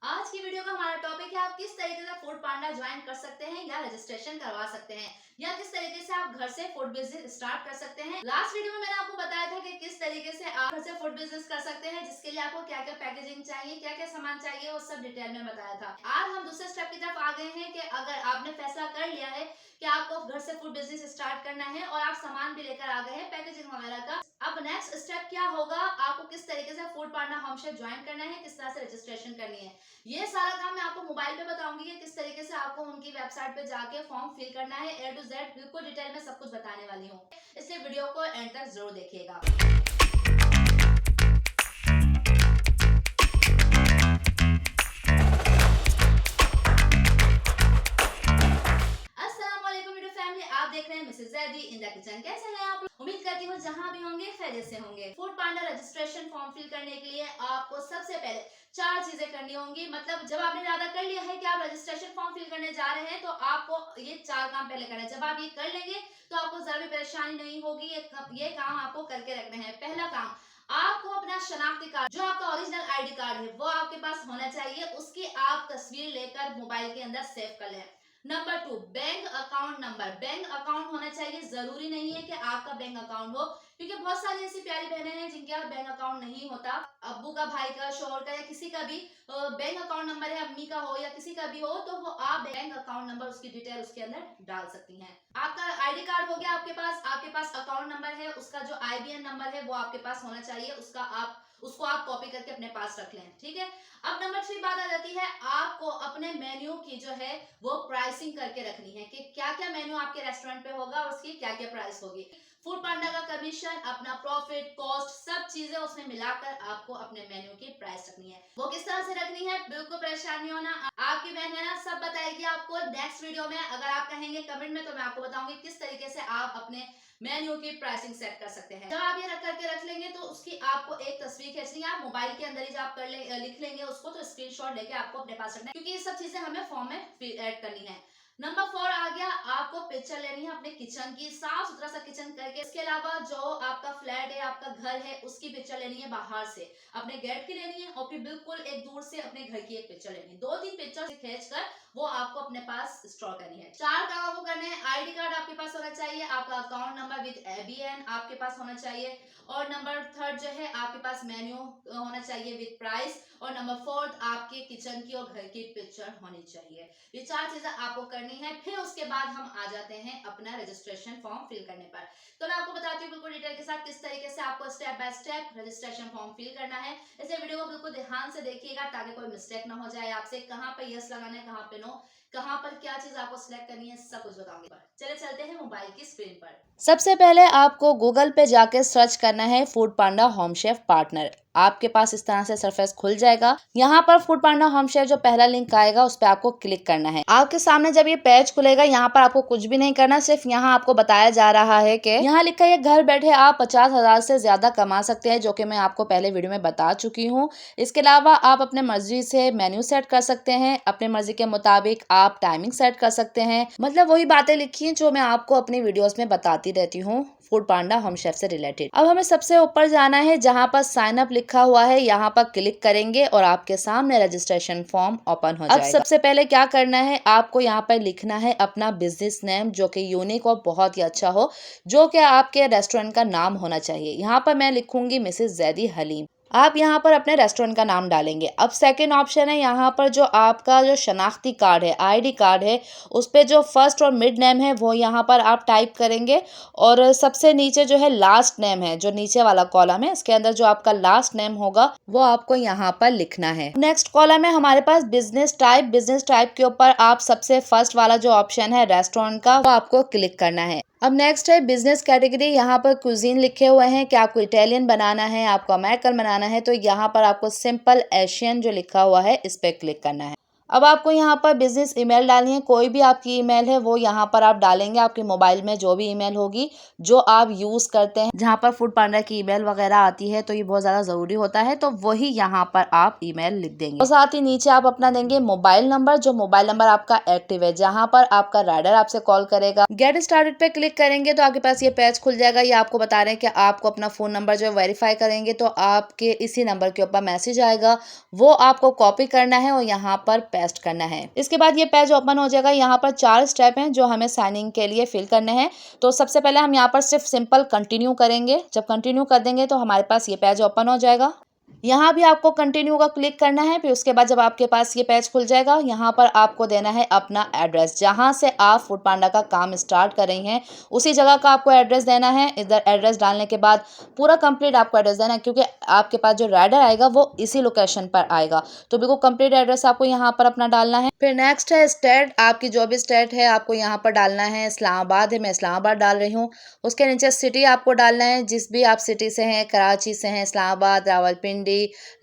आज की वीडियो का हमारा टॉपिक है आप किस तरीके से फूड पांडा ज्वाइन कर सकते हैं या रजिस्ट्रेशन करवा सकते हैं या किस तरीके से आप घर से फूड बिजनेस स्टार्ट कर सकते हैं। लास्ट वीडियो में मैंने आपको बताया था कि किस तरीके से आप घर से फूड बिजनेस कर सकते हैं, जिसके लिए आपको क्या क्या पैकेजिंग चाहिए, क्या क्या सामान चाहिए, वो सब डिटेल में बताया था। आज हम दूसरे स्टेप की तरफ आ गए हैं कि अगर आपने फैसला कर लिया है कि आपको घर से फूड बिजनेस स्टार्ट करना है और आप सामान भी लेकर आ गए हैं पैकेजिंग वगैरह का, अब नेक्स्ट स्टेप क्या होगा, आपको किस तरीके से फूड पांडा होमशेफ ज्वाइन करना है, किस तरह से रजिस्ट्रेशन करनी है, ये सारा काम मैं आपको मोबाइल पे बताऊंगी कि किस तरीके से आपको उनकी वेबसाइट पे जाके फॉर्म फिल करना है। ए टू जेड बिल्कुल डिटेल में सब कुछ बताने वाली हूँ, इसलिए वीडियो को एंड तक जरूर देखिएगा। अस्सलाम वालेकुम वीडियो फैमिली, आप देख रहे हैं Mrs Zaidi in the kitchen. कैसे हैं आप? उम्मीद करती हूँ जहां भी होंगे खैरियत से होंगे। फूड पांडा रजिस्ट्रेशन फॉर्म फिल करने के लिए आपको सबसे पहले चार चीजें करनी होंगी। मतलब जब आपने इरादा कर लिया है कि आप रजिस्ट्रेशन फॉर्म फिल करने जा रहे हैं तो आपको ये चार काम पहले करना है। जब आप ये कर लेंगे तो आपको जरा भी परेशानी नहीं होगी। ये काम आपको करके रखने हैं। पहला काम, आपको अपना शनाख्ती कार्ड, जो आपका ओरिजिनल आईडी कार्ड है, वो आपके पास होना चाहिए। उसकी आप तस्वीर लेकर मोबाइल के अंदर सेव कर लें। Number 2, bank account number. Bank account होना चाहिए। जरूरी नहीं है कि आपका बैंक अकाउंट हो, क्योंकि बहुत सारी ऐसी प्यारी बहनें हैं जिनके यहाँ बैंक अकाउंट नहीं होता। अब्बू का, भाई का, शोहर का या किसी का भी बैंक अकाउंट नंबर है, अम्मी का हो या किसी का भी हो, तो वो आप बैंक अकाउंट नंबर, उसकी डिटेल उसके अंदर डाल सकती हैं। आपका आईडी कार्ड हो गया आपके पास अकाउंट नंबर है, उसका जो आईबीएन नंबर है वो आपके पास होना चाहिए। उसको आप कॉपी करके अपने पास रख लें। ठीक है। अब नंबर 3 बात आ जाती है, आपको अपने मेन्यू की जो है वो प्राइसिंग करके रखनी है कि क्या क्या मेन्यू आपके रेस्टोरेंट पे होगा और उसकी क्या क्या प्राइस होगी। फूड पांडा का कमीशन, अपना प्रॉफिट, कॉस्ट, सब चीजें उसमें मिलाकर आपको अपने मेन्यू की प्राइस रखनी है। वो किस तरह से रखनी है, बिल्कुल परेशान नहीं होना। आपकी बहन है ना, सब बताएगी आपको नेक्स्ट वीडियो में। अगर आप कहेंगे कमेंट में तो मैं आपको बताऊंगी किस तरीके से आप अपने मेन्यू की प्राइसिंग सेट कर सकते हैं। जब आप ये रख करके रख लेंगे तो उसकी आपको एक तस्वीर खींचनी है। आप मोबाइल के अंदर ही जब आप लिख लेंगे उसको, तो स्क्रीनशॉट लेके आपको अपने पास रखना है, क्योंकि ये सब चीजें हमें फॉर्म में ऐड करनी है। नंबर 4 आ गया, आपको पिक्चर लेनी है अपने किचन की, साफ सुथरा सा किचन करके। इसके अलावा जो आपका फ्लैट है, आपका घर है, उसकी पिक्चर लेनी है बाहर से, अपने गेट की लेनी है और फिर बिल्कुल एक दूर से अपने घर की एक पिक्चर लेनी है। 2-3 पिक्चर खींच कर वो आपको अपने पास स्टोर करनी है। 4 काम आपको करने हैं। आईडी कार्ड आपके पास होना चाहिए, आपका अकाउंट नंबर विद एबीएन आपके पास होना चाहिए, और नंबर 3 जो है आपके पास मेन्यू होना चाहिए विद प्राइस, और नंबर 4 आपके किचन की और घर की पिक्चर होनी चाहिए। ये 4 चीजें आपको करनी है। फिर उसके बाद हम आ जाते हैं अपना रजिस्ट्रेशन फॉर्म फिल करने पर। तो मैं आपको बताती हूँ बिल्कुल डिटेल के साथ किस तरीके से आपको step by step registration form fill करना है। इसलिए वीडियो को बिल्कुल ध्यान से देखिएगा ताकि कोई मिस्टेक ना हो जाए आपसे। कहाँ पे यस लगाना है, कहाँ पे नो, कहाँ पर क्या चीज आपको सिलेक्ट करनी है, सब कुछ बताऊंगी। चले चलते हैं मोबाइल की स्क्रीन पर। सबसे पहले आपको गूगल पे जाके सर्च करना है फूड पांडा होम शेफ पार्टनर। आपके पास इस तरह से सरफेस खुल जाएगा। यहाँ पर फूड पांडा होम शेफ जो पहला लिंक आएगा उस पर आपको क्लिक करना है। आपके सामने जब ये पेज खुलेगा, यहाँ पर आपको कुछ भी नहीं करना, सिर्फ यहाँ आपको बताया जा रहा है कि यहाँ लिखा है घर बैठे आप 50,000 से ज्यादा कमा सकते हैं, जो कि मैं आपको पहले वीडियो में बता चुकी हूँ। इसके अलावा आप अपने मर्जी से मेन्यू सेट कर सकते हैं, अपने मर्जी के मुताबिक आप टाइमिंग सेट कर सकते हैं। मतलब वही बातें लिखी हैं जो मैं आपको अपनी वीडियोस में बताती रहती हूँ फूड पांडा होम शेफ से रिलेटेड। अब हमें सबसे ऊपर जाना है जहाँ पर साइन अप लिखा हुआ है, यहाँ पर क्लिक करेंगे और आपके सामने रजिस्ट्रेशन फॉर्म ओपन हो जाएगा। अब सबसे पहले क्या करना है, आपको यहाँ पर लिखना है अपना बिजनेस नेम, जो कि यूनिक और बहुत ही अच्छा हो, जो कि आपके रेस्टोरेंट का नाम होना चाहिए। यहाँ पर मैं लिखूंगी मिसेस जैदी हलीम। आप यहाँ पर अपने रेस्टोरेंट का नाम डालेंगे। अब सेकंड ऑप्शन है, यहाँ पर जो आपका जो शनाख्ती कार्ड है, आईडी कार्ड है, उस पे जो फर्स्ट और मिड नेम है वो यहाँ पर आप टाइप करेंगे, और सबसे नीचे जो है लास्ट नेम है, जो नीचे वाला कॉलम है, इसके अंदर जो आपका लास्ट नेम होगा वो आपको यहाँ पर लिखना है। नेक्स्ट कॉलम है हमारे पास बिजनेस टाइप। बिजनेस टाइप के ऊपर आप सबसे फर्स्ट वाला जो ऑप्शन है रेस्टोरेंट का, वो आपको क्लिक करना है। अब नेक्स्ट है बिजनेस कैटेगरी। यहाँ पर कुजीन लिखे हुए हैं कि आपको इटालियन बनाना है, आपको अमेरिकन बनाना है, तो यहाँ पर आपको सिंपल एशियन जो लिखा हुआ है इस पे क्लिक करना है। अब आपको यहाँ पर बिजनेस ईमेल डालनी है, कोई भी आपकी ईमेल है वो यहाँ पर आप डालेंगे। आपके मोबाइल में जो भी ईमेल होगी जो आप यूज़ करते हैं, जहाँ पर फूड पांडा की ईमेल वगैरह आती है तो ये बहुत ज़्यादा ज़रूरी होता है, तो वही यहाँ पर आप ईमेल लिख देंगे। और साथ ही नीचे आप अपना देंगे मोबाइल नंबर, जो मोबाइल नंबर आपका एक्टिव है, जहाँ पर आपका राइडर आपसे कॉल करेगा। गेट स्टार्टेड पे क्लिक करेंगे तो आपके पास ये पेज खुल जाएगा। ये आपको बता रहे हैं कि आपको अपना फ़ोन नंबर जो है वेरीफाई करेंगे तो आपके इसी नंबर के ऊपर मैसेज आएगा, वो आपको कॉपी करना है और यहाँ पर पेस्ट करना है। इसके बाद ये पेज ओपन हो जाएगा। यहाँ पर 4 स्टेप हैं जो हमें साइन इन के लिए फिल करने हैं। तो सबसे पहले हम यहाँ पर सिर्फ सिंपल कंटिन्यू करेंगे। जब कंटिन्यू कर देंगे तो हमारे पास ये पेज ओपन हो जाएगा। यहाँ भी आपको कंटिन्यू का क्लिक करना है। फिर उसके बाद जब आपके पास ये पेज खुल जाएगा, यहाँ पर आपको देना है अपना एड्रेस, जहाँ से आप फूड पांडा का काम स्टार्ट कर रही हैं उसी जगह का आपको एड्रेस देना है। इधर एड्रेस डालने के बाद पूरा कंप्लीट आपको एड्रेस देना है, क्योंकि आपके पास जो राइडर आएगा वो इसी लोकेशन पर आएगा। तो बिल्कुल कंप्लीट एड्रेस आपको यहाँ पर अपना डालना है। फिर नेक्स्ट है स्टेट। आपकी जो भी स्टेट है आपको यहाँ पर डालना है। इस्लामाबाद है, मैं इस्लामाबाद डाल रही हूँ। उसके नीचे सिटी आपको डालना है, जिस भी आप सिटी से हैं, कराची से हैं, इस्लामाबाद, रावलपिंडी,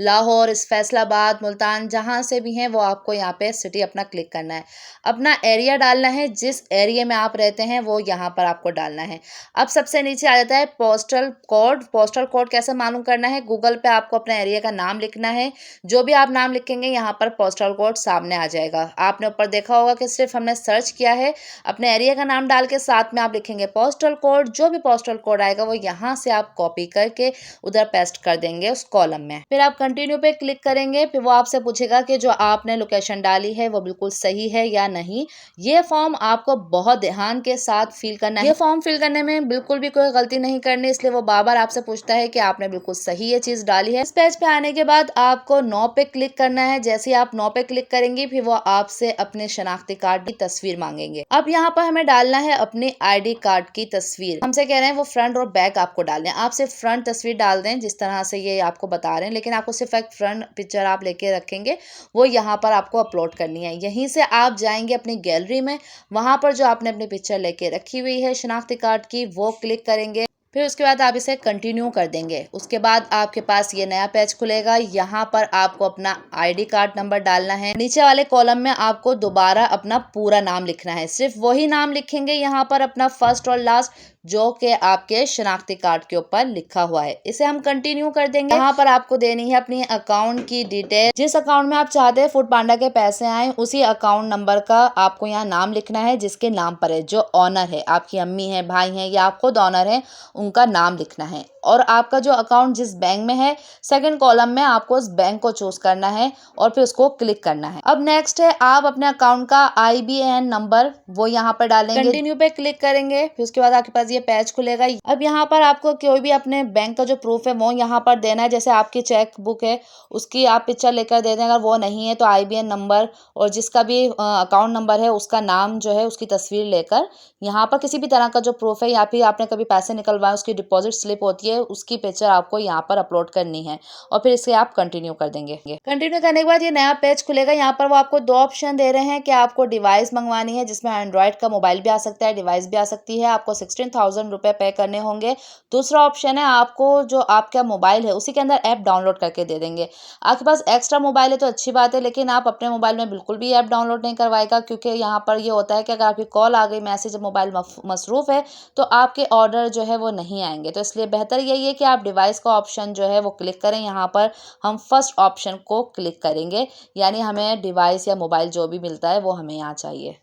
लाहौर, फैसलाबाद, मुल्तान, जहाँ से भी हैं वो आपको यहाँ पे सिटी अपना क्लिक करना है। अपना एरिया डालना है, जिस एरिया में आप रहते हैं वो यहाँ पर आपको डालना है। अब सबसे नीचे आ जाता है पोस्टल कोड। पोस्टल कोड कैसे मालूम करना है? गूगल पे आपको अपने एरिया का नाम लिखना है। जो भी आप नाम लिखेंगे यहाँ पर पोस्टल कोड सामने आ जाएगा। आपने ऊपर देखा होगा कि सिर्फ हमने सर्च किया है, अपने एरिया का नाम डाल के साथ में आप लिखेंगे पोस्टल कोड। जो भी पोस्टल कोड आएगा वो यहाँ से आप कॉपी करके उधर पेस्ट कर देंगे उस कॉलम में। फिर आप कंटिन्यू पे क्लिक करेंगे। फिर वो आपसे पूछेगा कि जो आपने लोकेशन डाली है वो बिल्कुल सही है या नहीं। ये फॉर्म आपको बहुत ध्यान के साथ फिल करना है। ये फॉर्म फिल करने में बिल्कुल भी कोई गलती नहीं करनी, इसलिए वो बार बार आपसे पूछता है कि आपने बिल्कुल सही ये चीज डाली है। इस पेज पे आने के बाद आपको 9 पे क्लिक करना है। जैसे ही आप 9 पे क्लिक करेंगे फिर वो आपसे अपने शनाख्ती कार्ड की तस्वीर मांगेंगे। अब यहाँ पर हमें डालना है अपनी ID कार्ड की तस्वीर। हमसे कह रहे हैं वो फ्रंट और बैक आपको डालना है। आप सिर्फ फ्रंट तस्वीर डाल दें जिस तरह से ये आपको बता रहे हैं, लेकिन आपको सिर्फ एक फ्रंट पिक्चर आप लेके रखेंगे, वो यहाँ पर आपको अपलोड करनी है। यहीं से आप जाएंगे अपनी गैलरी में, वहां पर जो आपने अपनी पिक्चर लेके रखी हुई है शनाख्ती कार्ड की वो क्लिक करेंगे। फिर उसके बाद आप इसे कंटिन्यू कर देंगे। उसके बाद आपके पास ये नया पेज खुलेगा। यहाँ पर आपको अपना ID कार्ड नंबर डालना है। नीचे वाले कॉलम में आपको दोबारा अपना पूरा नाम लिखना है। सिर्फ वही नाम लिखेंगे यहाँ पर, अपना फर्स्ट और लास्ट, जो कि आपके शनाख्ती कार्ड के ऊपर लिखा हुआ है। इसे हम कंटिन्यू कर देंगे। यहाँ पर आपको देनी है अपनी अकाउंट की डिटेल। जिस अकाउंट में आप चाहते हैं फूड पांडा के पैसे आए, उसी अकाउंट नंबर का आपको यहाँ नाम लिखना है जिसके नाम पर है। जो ऑनर है, आपकी अम्मी है, भाई है या आप खुद ऑनर है, उनका नाम लिखना है। और आपका जो अकाउंट जिस बैंक में है, सेकंड कॉलम में आपको उस बैंक को चूज करना है और फिर उसको क्लिक करना है। अब नेक्स्ट है आप अपने अकाउंट का IBAN नंबर वो यहाँ पर डालेंगे। कंटिन्यू पे क्लिक करेंगे। फिर उसके बाद आपके पास ये पेज खुलेगा। अब यहाँ पर आपको कोई भी अपने बैंक का जो प्रूफ है वो यहाँ पर देना है। जैसे आपकी चेक बुक है उसकी आप पिक्चर लेकर दे दें। अगर वो नहीं है तो IBAN नंबर और जिसका भी अकाउंट नंबर है उसका नाम जो है उसकी तस्वीर लेकर यहाँ पर किसी भी तरह का जो प्रूफ है, या फिर आपने कभी पैसे निकलवाए उसकी डिपॉजिट स्लिप होती है, उसकी पिक्चर आपको यहाँ पर अपलोड करनी है। और फिर इसे आप कंटिन्यू कर देंगे। कंटिन्यू करने के बाद ये नया पेज खुलेगा। यहाँ पर वो आपको 2 ऑप्शन दे रहे हैं कि आपको डिवाइस मंगवानी है, जिसमें एंड्रॉइड का मोबाइल भी आ सकता है, डिवाइस भी आ सकती है। आपको 16,000 रुपये पे करने होंगे। दूसरा ऑप्शन है आपको जो आपका मोबाइल है उसी के अंदर ऐप डाउनलोड करके दे देंगे। आपके पास एक्स्ट्रा मोबाइल है तो अच्छी बात है, लेकिन आप अपने मोबाइल में बिल्कुल भी ऐप डाउनलोड नहीं करवाएगा, क्योंकि यहाँ पर ये होता है कि अगर आपकी कॉल आ गई, मैसेज, मोबाइल मसरूफ है तो आपके ऑर्डर जो है वो नहीं आएंगे। तो इसलिए बेहतर यही है कि आप डिवाइस का ऑप्शन जो है वो क्लिक करें। यहाँ पर हम फर्स्ट ऑप्शन को क्लिक करेंगे, यानी हमें डिवाइस या मोबाइल जो भी मिलता है वो हमें यहाँ चाहिए।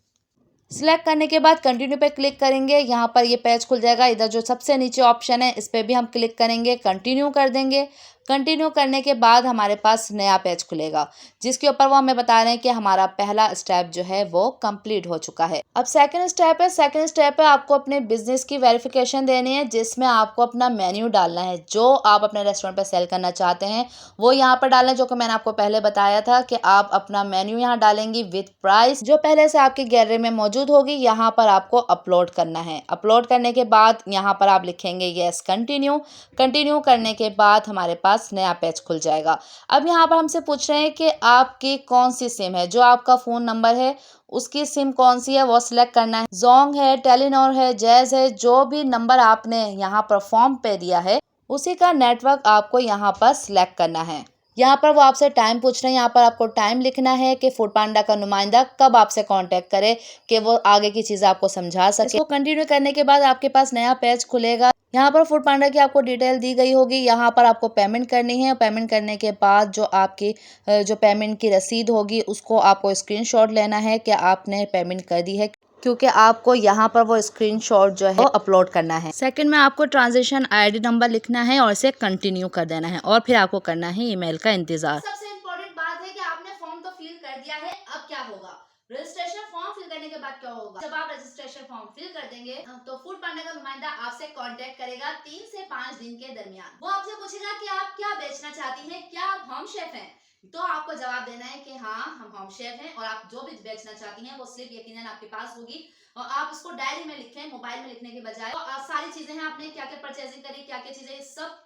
सिलेक्ट करने के बाद कंटिन्यू पे क्लिक करेंगे। यहाँ पर ये पेज खुल जाएगा। इधर जो सबसे नीचे ऑप्शन है इस पर भी हम क्लिक करेंगे, कंटिन्यू कर देंगे। कंटिन्यू करने के बाद हमारे पास नया पेज खुलेगा, जिसके ऊपर वो हमें बता रहे हैं कि हमारा पहला स्टेप जो है वो कंप्लीट हो चुका है। अब सेकंड स्टेप है। सेकंड स्टेप है आपको अपने बिजनेस की वेरिफिकेशन देनी है, जिसमें आपको अपना मेन्यू डालना है। जो आप अपने रेस्टोरेंट पे सेल करना चाहते हैं वो यहाँ पर डालना है, जो कि मैंने आपको पहले बताया था कि आप अपना मेन्यू यहाँ डालेंगी विद प्राइस, जो पहले से आपकी गैलरी में मौजूद होगी। यहाँ पर आपको अपलोड करना है। अपलोड करने के बाद यहाँ पर आप लिखेंगे यस कंटिन्यू। कंटिन्यू करने के बाद हमारे पास नया पेज खुल जाएगा। अब यहाँ पर हमसे पूछ रहे हैं कि आपकी कौन सी सिम है, जो आपका फोन नंबर है उसकी सिम कौन सी है वो सिलेक्ट करना है। जोंग है, टेलीनॉर है, जैज है, जो भी नंबर आपने यहाँ पर फॉर्म पे दिया है उसी का नेटवर्क आपको यहाँ पर सिलेक्ट करना है। यहाँ पर वो आपसे टाइम पूछ रहे हैं, यहाँ पर आपको टाइम लिखना है कि फूड पांडा का नुमाइंदा कब आपसे कांटेक्ट करे कि वो आगे की चीज़ें आपको समझा सके। इसको कंटिन्यू करने के बाद आपके पास नया पेज खुलेगा। यहाँ पर फूड पांडा की आपको डिटेल दी गई होगी। यहाँ पर आपको पेमेंट करनी है। पेमेंट करने के बाद जो आपकी जो पेमेंट की रसीद होगी उसको आपको स्क्रीनशॉट लेना है कि आपने पेमेंट कर दी है, क्योंकि आपको यहाँ पर वो स्क्रीनशॉट जो है वो अपलोड करना है। सेकंड में आपको ट्रांजैक्शन आईडी नंबर लिखना है और इसे कंटिन्यू कर देना है और फिर आपको करना है ईमेल का इंतजार। सबसे इम्पोर्टेंट बात है कि आपने फॉर्म तो फिल कर दिया है, अब क्या होगा? रजिस्ट्रेशन फॉर्म फिल करने के बाद क्या होगा? जब आप रजिस्ट्रेशन फॉर्म फिल कर देंगे तो फूड पांडा का नुमाइंदा आपसे कांटेक्ट करेगा 3 से 5 दिन के दरमियान। वो आपसे पूछेगा कि आप क्या बेचना चाहती हैं, क्या आप होम शेफ हैं? तो आपको जवाब देना है कि हाँ हम होम शेफ हैं, और आप जो भी बेचना चाहती हैं वो स्लिप यकीनन आपके पास होगी, और आप इसको डायरी में लिखें, मोबाइल में लिखने के बजाय। तो सारी चीजें हैं, आपने क्या क्या परचेजिंग करी, क्या क्या चीजें, सब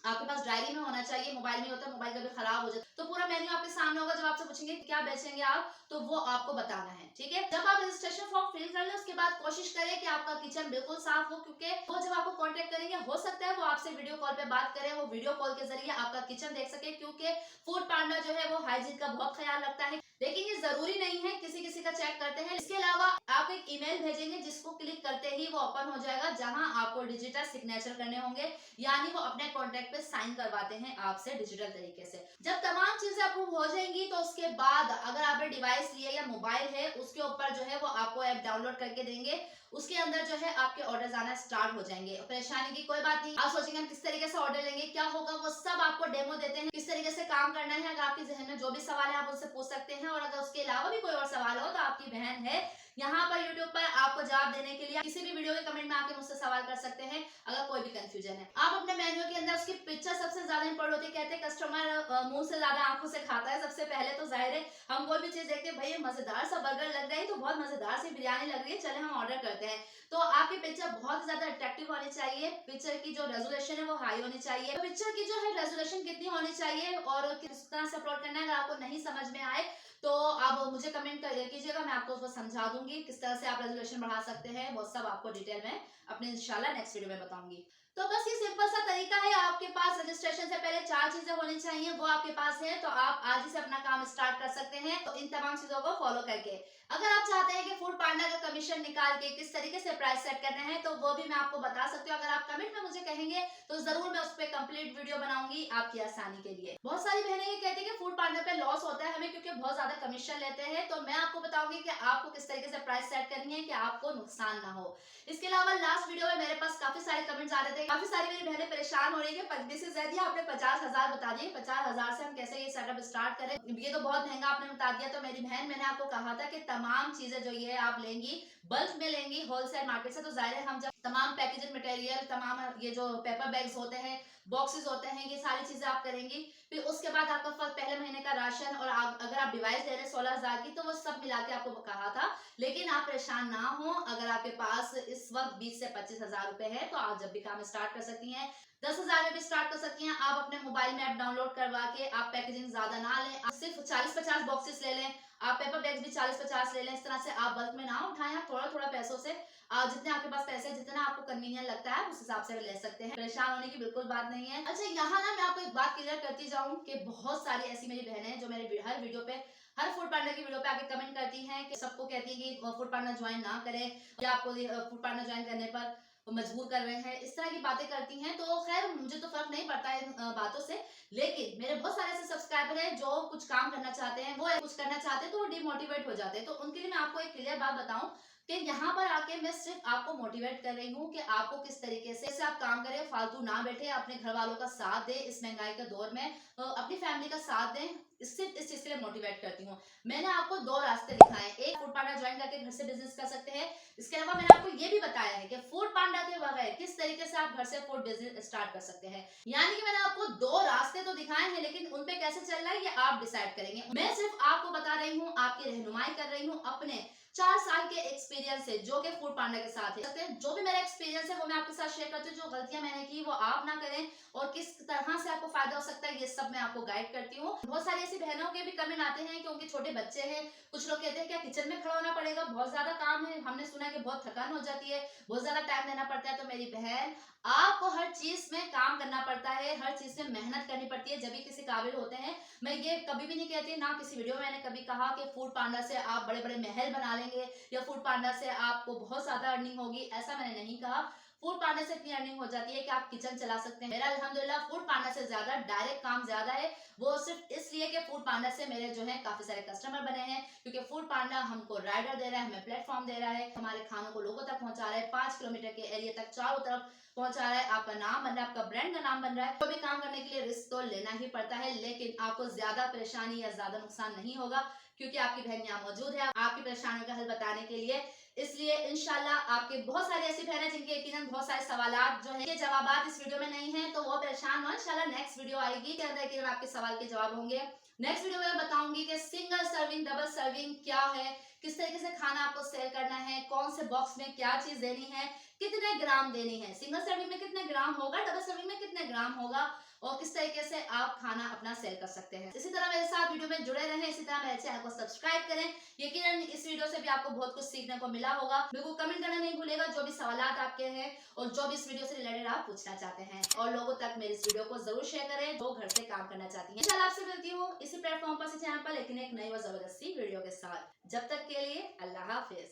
आपके पास डायरी में होना चाहिए। मोबाइल में होता है, मोबाइल कभी खराब हो जाए तो पूरा मेन्यू आपके सामने होगा। जब आपसे पूछेंगे क्या बेचेंगे आप, तो वो आपको बताना है, ठीक है। जब आप रजिस्ट्रेशन फॉर्म फिल कर लें उसके बाद कोशिश करें कि आपका किचन बिल्कुल साफ हो, क्योंकि वो जब आपको कांटेक्ट करेंगे हो सकता है वो आपसे वीडियो कॉल पे बात करें, वो वीडियो कॉल के जरिए आपका किचन देख सके, क्योंकि फूड पांडा जो है वो हाइजीन का बहुत ख्याल रखता है। लेकिन ये जरूरी नहीं है, किसी किसी का चेक करते हैं। इसके अलावा आप एक ईमेल भेजेंगे जिसको क्लिक करते ही वो ओपन हो जाएगा, जहां आपको डिजिटल सिग्नेचर करने होंगे, यानी वो अपने कॉन्ट्रैक्ट पे साइन करवाते हैं आपसे डिजिटल तरीके से। जब तमाम चीजें अप्रूव हो जाएंगी तो उसके बाद अगर आपने डिवाइस लिया या मोबाइल है उसके ऊपर जो है वो आपको ऐप डाउनलोड करके देंगे, उसके अंदर जो है आपके ऑर्डर आना स्टार्ट हो जाएंगे। परेशानी की कोई बात नहीं। आप सोचेंगे हम किस तरीके से ऑर्डर लेंगे, क्या होगा, वो सब आपको डेमो देते हैं किस तरीके से काम करना है। अगर आपके जहन में जो भी सवाल है आप उनसे पूछ सकते हैं, और अगर उसके अलावा भी कोई और सवाल हो तो आपकी बहन है यहाँ पर यूट्यूब पर आपको जवाब देने के लिए। किसी भी वीडियो के कमेंट में आके मुझसे सवाल कर सकते हैं अगर कोई भी कंफ्यूजन है। आप अपने मेन्यू के अंदर उसकी पिक्चर सबसे ज्यादा इंपॉर्टेंट होती है। कहते हैं कस्टमर मुंह से ज्यादा आंखों से खाता है। सबसे पहले तो जाहिर है हम कोई भी चीज देखते हैं, भाई मजेदार सा बर्गर लग रहा है, तो बहुत मजेदार सी बिरयानी लग रही है, चले हम ऑर्डर करते हैं। तो आपकी पिक्चर बहुत ज्यादा अट्रैक्टिव होनी चाहिए। पिक्चर की जो रेजोल्यूशन है वो हाई होनी चाहिए। पिक्चर की जो है रेजोल्यूशन कितनी होनी चाहिए और किस तरह से अपलोड करना है, अगर आपको नहीं समझ में आए तो आप मुझे कमेंट कीजिएगा, मैं आपको उसको समझा दूंगी किस तरह से आप रेजोल्यूशन बढ़ा सकते हैं। वो सब आपको डिटेल में अपने इंशाल्लाह नेक्स्ट वीडियो में बताऊंगी। तो बस ये सिंपल सा तरीका है। आपके पास रजिस्ट्रेशन से पहले 4 चीजें होनी चाहिए, वो आपके पास है, तो आप आज ही से अपना काम स्टार्ट कर सकते हैं। तो इन तमाम चीजों को फॉलो करके अगर आप चाहते हैं कि फूड पांडा का कमीशन निकाल के किस तरीके से प्राइस सेट करना है तो वो भी मैं आपको बता सकती हूँ। अगर आप कमेंट में मुझे कहेंगे तो जरूर मैं उस पर कंप्लीट वीडियो बनाऊंगी आपकी आसानी के लिए। बहुत सारी बहनें ये कहती है कि फूड पांडा पे लॉस होता है हमें, क्योंकि बहुत ज्यादा कमीशन लेते हैं। तो मैं आपको बताऊंगी कि आपको किस तरीके से प्राइस सेट करनी है कि आपको नुकसान ना हो। इसके अलावा लास्ट वीडियो में मेरे पास काफी सारे कमेंट्स आ रहे थे, काफी सारी मेरी बहनें परेशान हो रही है कि मिसेस जैदी आपने 50,000 बता दिए, 50,000 से हम कैसे ये सेटअप स्टार्ट करें, ये तो बहुत महंगा आपने बता दिया। तो मेरी बहन, मैंने आपको कहा था कि तमाम चीजें जो ये आप लेंगी बल्क में लेंगी होलसेल मार्केट से, तो जाहिर है हम जब तमाम पैकेजिंग मटेरियल, तमाम ये जो पेपर बैग्स होते हैं, बॉक्सेस होते हैं, ये सारी चीजें आप करेंगी। फिर उसके बाद आपका पहले महीने का राशन, और अगर आप डिवाइस ले रहे हैं 16,000 की, तो वो सब मिला के आपको कहा था। लेकिन आप परेशान ना हो, अगर आपके पास इस वक्त 20 से 25,000 रुपए है तो आप जब भी काम स्टार्ट कर सकती हैं। 10,000 में भी स्टार्ट कर सकती हैं। आप अपने मोबाइल में ऐप डाउनलोड करवा के आप पैकेजिंग ज्यादा ना लें, आप सिर्फ 40-50 बॉक्सेस ले लें, आप पेपर बैग्स भी 40-50 ले लें। इस तरह से आप बल्क में ना उठाएं, थोड़ा थोड़ा पैसों से जितने आपके पास पैसे, जितना आपको कन्वीनियंट लगता है उस हिसाब से ले सकते हैं। परेशान होने की बिल्कुल बात नहीं है। अच्छा, यहाँ ना मैं आपको एक बात क्लियर करती जाऊं कि बहुत सारी ऐसी मेरी बहनें हैं जो मेरे हर वीडियो पे, हर फूड पांडा की वीडियो पे आके कमेंट करती हैं कि सबको कहती है कि फूड पांडा ज्वाइन ना करें, या आपको फूड पांडा ज्वाइन करने पर मजबूर कर रहे हैं, इस तरह की बातें करती हैं। तो खैर मुझे तो फर्क नहीं पड़ता इन बातों से, लेकिन मेरे बहुत सारे ऐसे सब्सक्राइबर हैं जो कुछ काम करना चाहते हैं, वो कुछ करना चाहते हैं तो वो डिमोटिवेट हो जाते हैं। तो उनके लिए मैं आपको एक क्लियर बात बताऊं कि यहाँ पर आके मैं सिर्फ आपको मोटिवेट कर रही हूँ कि आपको किस तरीके से आप काम करें, फालतू ना बैठे, अपने घर वालों का साथ दें इस महंगाई के दौर में, अपनी फैमिली का साथ दें। इससे इस चीज के लिए मोटिवेट करती हूँ। मैंने आपको 2 रास्ते दिखाए, एक फूड पांडा ज्वाइन करके घर से बिजनेस कर सकते हैं। इसके अलावा मैंने आपको ये भी बताया है कि फूड पांडा के बगैर किस तरीके से आप घर से फूड बिजनेस स्टार्ट कर सकते हैं। यानी कि मैंने आपको 2 रास्ते तो दिखाए हैं, लेकिन उन पे कैसे चल रहा है ये आप डिसाइड करेंगे। मैं सिर्फ आपको बता रही हूँ, आपकी रहनुमाई कर रही हूँ, अपने 4 साल के एक्सपीरियंस है जो कि फूड पांडा के साथ है। जो भी मेरा एक्सपीरियंस है वो मैं आपके साथ शेयर करती हूँ। जो गलतियां मैंने की वो आप ना करें और किस तरह से आपको फायदा हो सकता है ये सब मैं आपको गाइड करती हूँ। बहुत सारी ऐसी बहनों के भी कमेंट आते हैं कि उनके छोटे बच्चे हैं, कुछ लोग कहते हैं क्या किचन में खड़ा होना पड़ेगा, बहुत ज्यादा काम है, हमने सुना है कि बहुत थकान हो जाती है, बहुत ज्यादा टाइम देना पड़ता है। तो मेरी बहन, आपको हर चीज में काम करना पड़ता है, हर चीज में मेहनत करनी पड़ती है, जब भी किसी काबिल होते हैं। मैं ये कभी भी नहीं कहती, ना किसी वीडियो में मैंने कभी कहा कि फूड पांडा से आप बड़े बड़े महल बना लेंगे या फूड पांडा से आपको बहुत ज्यादा अर्निंग होगी, ऐसा मैंने नहीं कहा। फूड पांडा से इतनी अर्निंग हो जाती है कि आप किचन चला सकते हैं। मेरा अल्हम्दुलिल्लाह फूड पांडा से ज्यादा डायरेक्ट काम ज्यादा है, वो सिर्फ इसलिए कि फूड पांडा से मेरे जो है काफी सारे कस्टमर बने हैं, क्योंकि फूड पांडा हमको राइडर दे रहा है, हमें प्लेटफॉर्म दे रहा है, हमारे खानों को लोगों तक पहुंचा रहा है, 5 किलोमीटर के एरिया तक चारों तरफ पहुंचा रहा है, आपका नाम बन रहा है, आपका ब्रांड का नाम बन रहा है। तो भी काम करने के लिए रिस्क तो लेना ही पड़ता है, लेकिन आपको ज्यादा परेशानी या ज्यादा नुकसान नहीं होगा, क्योंकि आपकी बहन यहाँ मौजूद है आपकी परेशानियों का हल बताने के लिए। इसलिए इंशाल्लाह आपके बहुत सारे ऐसी बहनें जिनके यकीनन बहुत सारे सवालात जो है, जवाब इस वीडियो में नहीं है, तो वो परेशान हो, इंशाल्लाह नेक्स्ट वीडियो आएगी के अंदर यकीनन आपके सवाल के जवाब होंगे। नेक्स्ट वीडियो में बताऊंगी कि सिंगल सर्विंग डबल सर्विंग क्या है, किस तरीके से खाना आपको सेल करना है, कौन से बॉक्स में क्या चीज देनी है, कितने ग्राम देनी है, सिंगल सर्विंग में कितने ग्राम होगा, डबल सर्विंग में कितने ग्राम होगा, और किस तरीके से आप खाना अपना सेल कर सकते हैं। इसी तरह मेरे साथ वीडियो में जुड़े रहें, इसी तरह मेरे चैनल को सब्सक्राइब करें। यकीनन इस वीडियो से भी आपको बहुत कुछ सीखने को मिला होगा। मेरे को कमेंट करना नहीं भूलेगा जो भी सवालात आपके हैं और जो भी इस वीडियो से रिलेटेड आप पूछना चाहते हैं, और लोगों तक मेरी इस वीडियो को जरूर शेयर करें जो घर से काम करना चाहती हैं। इंशाल्लाह आपसे मिलती हूँ इसी प्लेटफॉर्म पर, इसी चैनल पर, लेकिन एक नई और जबरदस्ती वीडियो के साथ। जब तक के लिए अल्लाह हाफिज।